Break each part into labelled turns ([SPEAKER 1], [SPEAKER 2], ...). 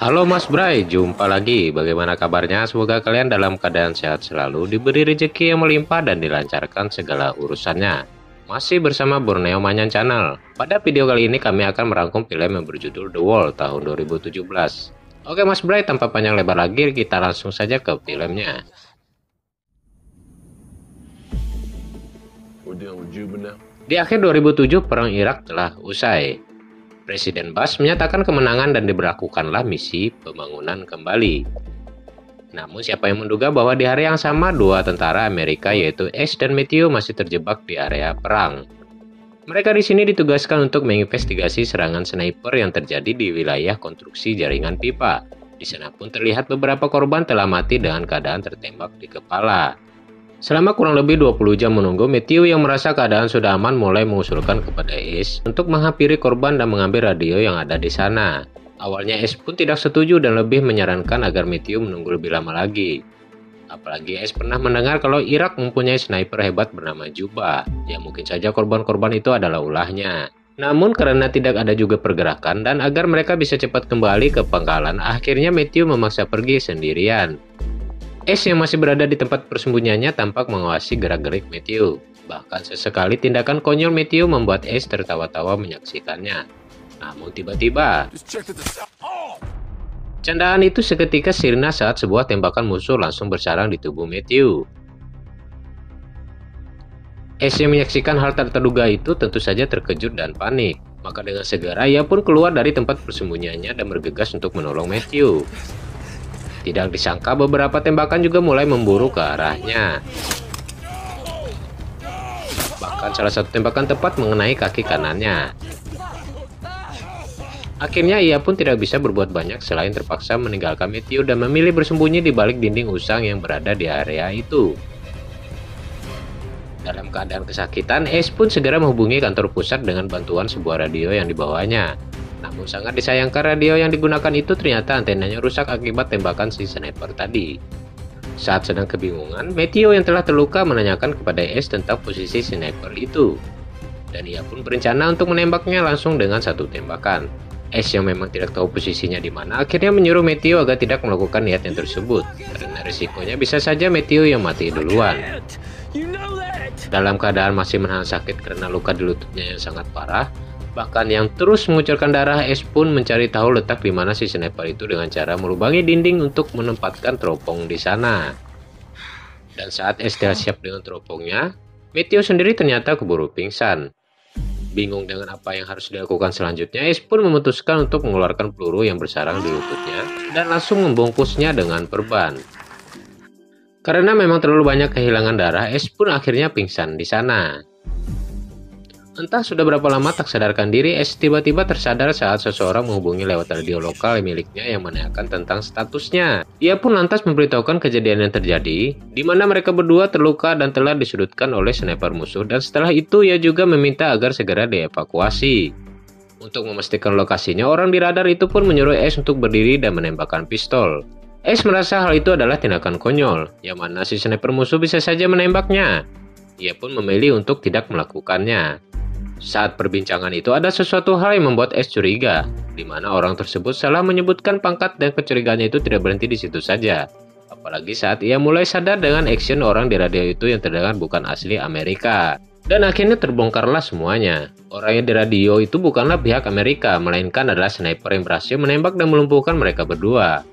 [SPEAKER 1] Halo Mas Bray, jumpa lagi. Bagaimana kabarnya? Semoga kalian dalam keadaan sehat selalu, diberi rezeki yang melimpah dan dilancarkan segala urusannya. Masih bersama Borneo Manyan Channel. Pada video kali ini kami akan merangkum film yang berjudul The Wall tahun 2017. Oke Mas Bray, tanpa panjang lebar lagi, kita langsung saja ke filmnya. Di akhir 2007, Perang Irak telah usai. Presiden Bush menyatakan kemenangan dan diberlakukanlah misi pembangunan kembali. Namun siapa yang menduga bahwa di hari yang sama dua tentara Amerika yaitu Ace dan Matthew masih terjebak di area perang. Mereka di sini ditugaskan untuk menginvestigasi serangan sniper yang terjadi di wilayah konstruksi jaringan pipa. Di sana pun terlihat beberapa korban telah mati dengan keadaan tertembak di kepala. Selama kurang lebih 20 jam menunggu, Matthew yang merasa keadaan sudah aman mulai mengusulkan kepada Ace untuk menghampiri korban dan mengambil radio yang ada di sana. Awalnya Ace pun tidak setuju dan lebih menyarankan agar Matthew menunggu lebih lama lagi. Apalagi Ace pernah mendengar kalau Irak mempunyai sniper hebat bernama Juba, yang mungkin saja korban-korban itu adalah ulahnya. Namun karena tidak ada juga pergerakan dan agar mereka bisa cepat kembali ke pangkalan, akhirnya Matthew memaksa pergi sendirian. Ace yang masih berada di tempat persembunyiannya tampak mengawasi gerak-gerik Matthew. Bahkan sesekali tindakan konyol Matthew membuat Ace tertawa-tawa menyaksikannya. Namun tiba-tiba, candaan itu seketika sirna saat sebuah tembakan musuh langsung bersarang di tubuh Matthew. Ace yang menyaksikan hal tak terduga itu tentu saja terkejut dan panik. Maka dengan segera ia pun keluar dari tempat persembunyiannya dan bergegas untuk menolong Matthew. Tidak disangka beberapa tembakan juga mulai memburu ke arahnya. Bahkan salah satu tembakan tepat mengenai kaki kanannya. Akhirnya ia pun tidak bisa berbuat banyak selain terpaksa meninggalkan Matthew dan memilih bersembunyi di balik dinding usang yang berada di area itu. Dalam keadaan kesakitan, Ace pun segera menghubungi kantor pusat dengan bantuan sebuah radio yang dibawanya. Namun sangat disayangkan radio yang digunakan itu ternyata antenanya rusak akibat tembakan si sniper tadi. Saat sedang kebingungan, Matthew yang telah terluka menanyakan kepada Ace tentang posisi sniper itu. Dan ia pun berencana untuk menembaknya langsung dengan satu tembakan. Ace yang memang tidak tahu posisinya di mana akhirnya menyuruh Matthew agar tidak melakukan niatnya tersebut. Karena risikonya bisa saja Matthew yang mati duluan. Dalam keadaan masih menahan sakit karena luka di lututnya yang sangat parah, bahkan yang terus mengucurkan darah, Ace pun mencari tahu letak di mana si sniper itu dengan cara melubangi dinding untuk menempatkan teropong di sana. Dan saat Ace telah siap dengan teropongnya, Matthew sendiri ternyata keburu pingsan. Bingung dengan apa yang harus dilakukan selanjutnya, Ace pun memutuskan untuk mengeluarkan peluru yang bersarang di lututnya dan langsung membungkusnya dengan perban. Karena memang terlalu banyak kehilangan darah, Ace pun akhirnya pingsan di sana. Entah sudah berapa lama tak sadarkan diri, Ace tiba-tiba tersadar saat seseorang menghubungi lewat radio lokal miliknya yang menanyakan tentang statusnya. Ia pun lantas memberitahukan kejadian yang terjadi, di mana mereka berdua terluka dan telah disudutkan oleh sniper musuh, dan setelah itu ia juga meminta agar segera dievakuasi. Untuk memastikan lokasinya, orang di radar itu pun menyuruh Ace untuk berdiri dan menembakkan pistol. Ace merasa hal itu adalah tindakan konyol, yang mana si sniper musuh bisa saja menembaknya. Ia pun memilih untuk tidak melakukannya. Saat perbincangan itu ada sesuatu hal yang membuat Ace curiga, di mana orang tersebut salah menyebutkan pangkat dan kecurigaannya itu tidak berhenti di situ saja. Apalagi saat ia mulai sadar dengan action orang di radio itu yang terdengar bukan asli Amerika. Dan akhirnya terbongkarlah semuanya. Orang yang di radio itu bukanlah pihak Amerika, melainkan adalah sniper yang berhasil menembak dan melumpuhkan mereka berdua.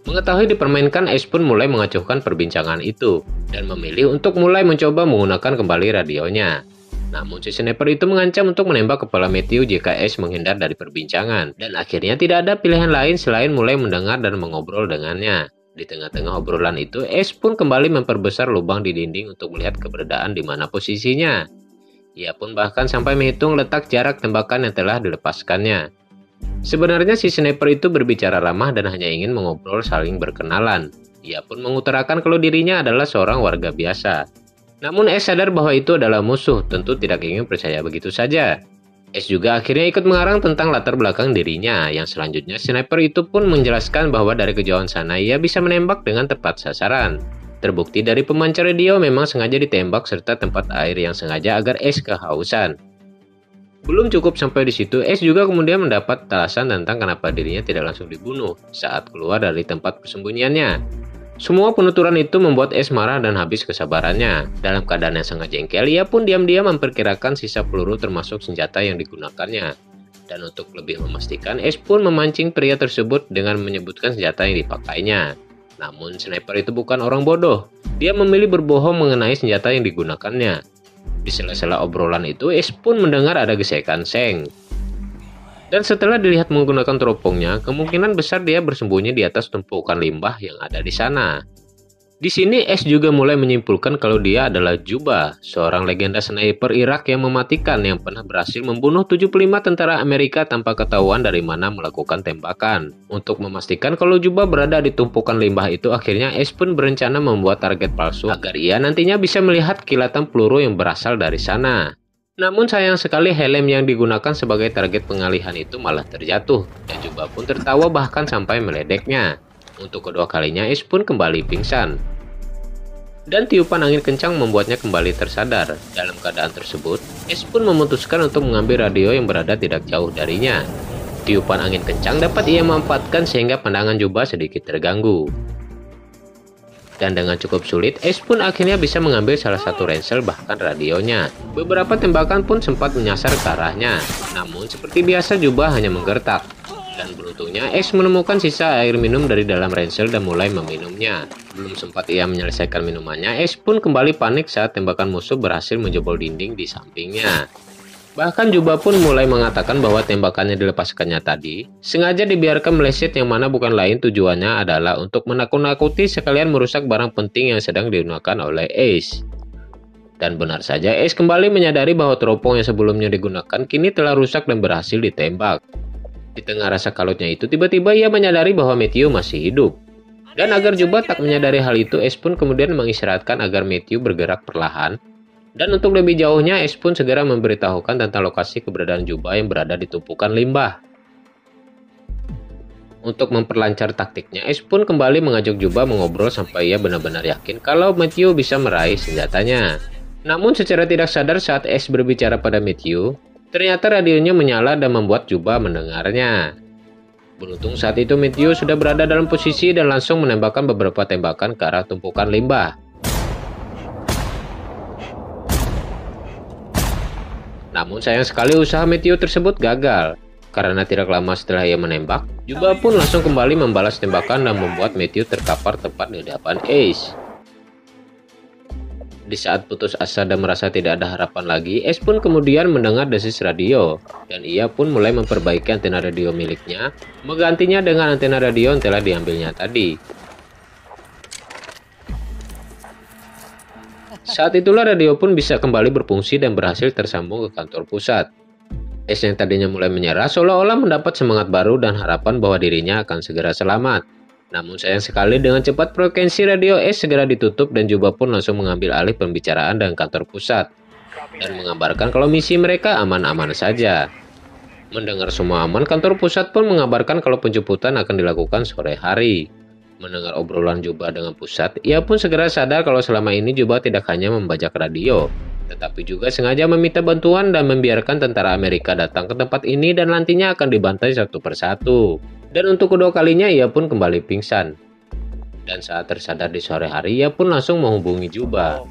[SPEAKER 1] Mengetahui dipermainkan, Ace pun mulai mengacuhkan perbincangan itu dan memilih untuk mulai mencoba menggunakan kembali radionya. Namun si sniper itu mengancam untuk menembak kepala Matthew jika Ace menghindar dari perbincangan, dan akhirnya tidak ada pilihan lain selain mulai mendengar dan mengobrol dengannya. Di tengah-tengah obrolan itu, Ace pun kembali memperbesar lubang di dinding untuk melihat keberadaan di mana posisinya. Ia pun bahkan sampai menghitung letak jarak tembakan yang telah dilepaskannya. Sebenarnya si sniper itu berbicara ramah dan hanya ingin mengobrol saling berkenalan. Ia pun mengutarakan kalau dirinya adalah seorang warga biasa. Namun Ace sadar bahwa itu adalah musuh, tentu tidak ingin percaya begitu saja. Ace juga akhirnya ikut mengarang tentang latar belakang dirinya, yang selanjutnya sniper itu pun menjelaskan bahwa dari kejauhan sana ia bisa menembak dengan tepat sasaran. Terbukti dari pemancar radio memang sengaja ditembak serta tempat air yang sengaja agar Ace kehausan. Belum cukup sampai di situ, Ace juga kemudian mendapat alasan tentang kenapa dirinya tidak langsung dibunuh saat keluar dari tempat persembunyiannya. Semua penuturan itu membuat Ace marah dan habis kesabarannya. Dalam keadaan yang sangat jengkel, ia pun diam-diam memperkirakan sisa peluru termasuk senjata yang digunakannya. Dan untuk lebih memastikan, Ace pun memancing pria tersebut dengan menyebutkan senjata yang dipakainya. Namun, sniper itu bukan orang bodoh. Dia memilih berbohong mengenai senjata yang digunakannya. Di sela-sela obrolan itu, Ace pun mendengar ada gesekan seng. Dan setelah dilihat menggunakan teropongnya, kemungkinan besar dia bersembunyi di atas tumpukan limbah yang ada di sana. Di sini Ace juga mulai menyimpulkan kalau dia adalah Juba, seorang legenda sniper Irak yang mematikan yang pernah berhasil membunuh 75 tentara Amerika tanpa ketahuan dari mana melakukan tembakan. Untuk memastikan kalau Juba berada di tumpukan limbah itu, akhirnya Ace pun berencana membuat target palsu agar ia nantinya bisa melihat kilatan peluru yang berasal dari sana. Namun sayang sekali helm yang digunakan sebagai target pengalihan itu malah terjatuh, dan Juba pun tertawa bahkan sampai meledeknya. Untuk kedua kalinya Ace pun kembali pingsan. Dan tiupan angin kencang membuatnya kembali tersadar. Dalam keadaan tersebut, Ace pun memutuskan untuk mengambil radio yang berada tidak jauh darinya. Tiupan angin kencang dapat ia manfaatkan sehingga pandangan Juba sedikit terganggu. Dan dengan cukup sulit, Ace pun akhirnya bisa mengambil salah satu ransel bahkan radionya. Beberapa tembakan pun sempat menyasar ke arahnya. Namun seperti biasa Juba hanya menggertak. Dan beruntungnya Ace menemukan sisa air minum dari dalam ransel dan mulai meminumnya. Belum sempat ia menyelesaikan minumannya, Ace pun kembali panik saat tembakan musuh berhasil menjebol dinding di sampingnya. Bahkan Juba pun mulai mengatakan bahwa tembakannya dilepaskannya tadi sengaja dibiarkan meleset, yang mana bukan lain tujuannya adalah untuk menakut-nakuti sekalian merusak barang penting yang sedang digunakan oleh Ace. Dan benar saja, Ace kembali menyadari bahwa teropong yang sebelumnya digunakan kini telah rusak dan berhasil ditembak. Di tengah rasa kalutnya itu, tiba-tiba ia menyadari bahwa Matthew masih hidup. Dan agar Juba tak menyadari hal itu, Ace pun kemudian mengisyaratkan agar Matthew bergerak perlahan. Dan untuk lebih jauhnya, Ace pun segera memberitahukan tentang lokasi keberadaan Juba yang berada di tumpukan limbah. Untuk memperlancar taktiknya, Ace pun kembali mengajak Juba mengobrol sampai ia benar-benar yakin kalau Matthew bisa meraih senjatanya. Namun secara tidak sadar saat Ace berbicara pada Matthew, ternyata radionya menyala dan membuat Juba mendengarnya. Beruntung saat itu Matthew sudah berada dalam posisi dan langsung menembakkan beberapa tembakan ke arah tumpukan limbah. Namun sayang sekali usaha Matthew tersebut gagal. Karena tidak lama setelah ia menembak, Juba pun langsung kembali membalas tembakan dan membuat Matthew terkapar tepat di depan Ace. Di saat putus asa dan merasa tidak ada harapan lagi, Ace pun kemudian mendengar desis radio. Dan ia pun mulai memperbaiki antena radio miliknya, menggantinya dengan antena radio yang telah diambilnya tadi. Saat itulah radio pun bisa kembali berfungsi dan berhasil tersambung ke kantor pusat. Ace yang tadinya mulai menyerah seolah-olah mendapat semangat baru dan harapan bahwa dirinya akan segera selamat. Namun sayang sekali dengan cepat frekuensi radio Ace segera ditutup dan Juba pun langsung mengambil alih pembicaraan dengan kantor pusat. Dan mengabarkan kalau misi mereka aman-aman saja. Mendengar semua aman, kantor pusat pun mengabarkan kalau penjemputan akan dilakukan sore hari. Mendengar obrolan Juba dengan pusat, ia pun segera sadar kalau selama ini Juba tidak hanya membajak radio, tetapi juga sengaja meminta bantuan dan membiarkan tentara Amerika datang ke tempat ini dan nantinya akan dibantai satu persatu. Dan untuk kedua kalinya ia pun kembali pingsan. Dan saat tersadar di sore hari, ia pun langsung menghubungi Juba.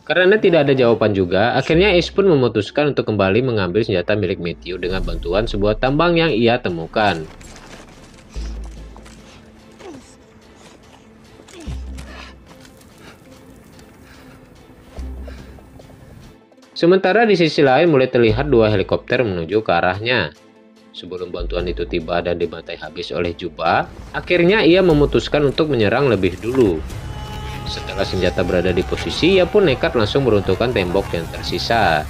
[SPEAKER 1] Karena tidak ada jawaban juga, akhirnya Ace pun memutuskan untuk kembali mengambil senjata milik Matthew dengan bantuan sebuah tambang yang ia temukan. Sementara di sisi lain mulai terlihat dua helikopter menuju ke arahnya. Sebelum bantuan itu tiba dan dibantai habis oleh Juba, akhirnya ia memutuskan untuk menyerang lebih dulu. Setelah senjata berada di posisi, ia pun nekat langsung meruntuhkan tembok yang tersisa.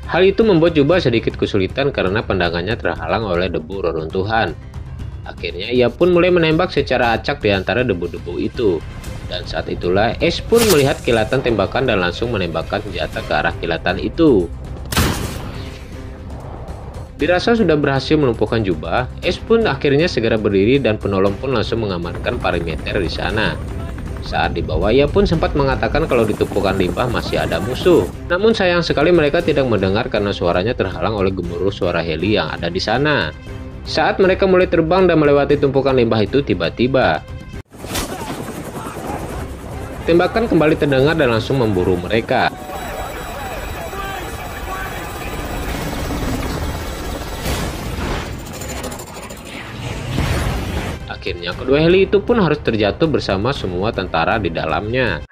[SPEAKER 1] Hal itu membuat Juba sedikit kesulitan karena pandangannya terhalang oleh debu reruntuhan. Akhirnya ia pun mulai menembak secara acak di antara debu-debu itu. Dan saat itulah Ace pun melihat kilatan tembakan dan langsung menembakkan senjata ke arah kilatan itu. Dirasa sudah berhasil melumpuhkan Juba, Ace pun akhirnya segera berdiri dan penolong pun langsung mengamankan perimeter di sana. Saat dibawa, ia pun sempat mengatakan kalau di tumpukan limbah masih ada musuh. Namun sayang sekali mereka tidak mendengar karena suaranya terhalang oleh gemuruh suara heli yang ada di sana. Saat mereka mulai terbang dan melewati tumpukan limbah itu, tiba-tiba tembakan kembali terdengar dan langsung memburu mereka. Akhirnya kedua heli itu pun harus terjatuh bersama semua tentara di dalamnya.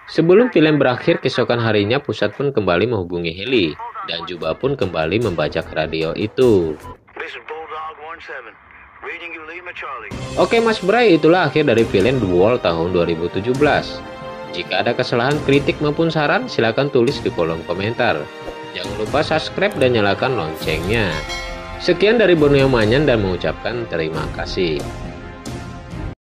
[SPEAKER 1] Sebelum film berakhir, keesokan harinya Pusat pun kembali menghubungi heli, dan Juba pun kembali membajak radio itu. Oke Mas Bray, itulah akhir dari film The Wall tahun 2017. Jika ada kesalahan, kritik maupun saran, silakan tulis di kolom komentar. Jangan lupa subscribe dan nyalakan loncengnya. Sekian dari Borneo Manyan dan mengucapkan terima kasih.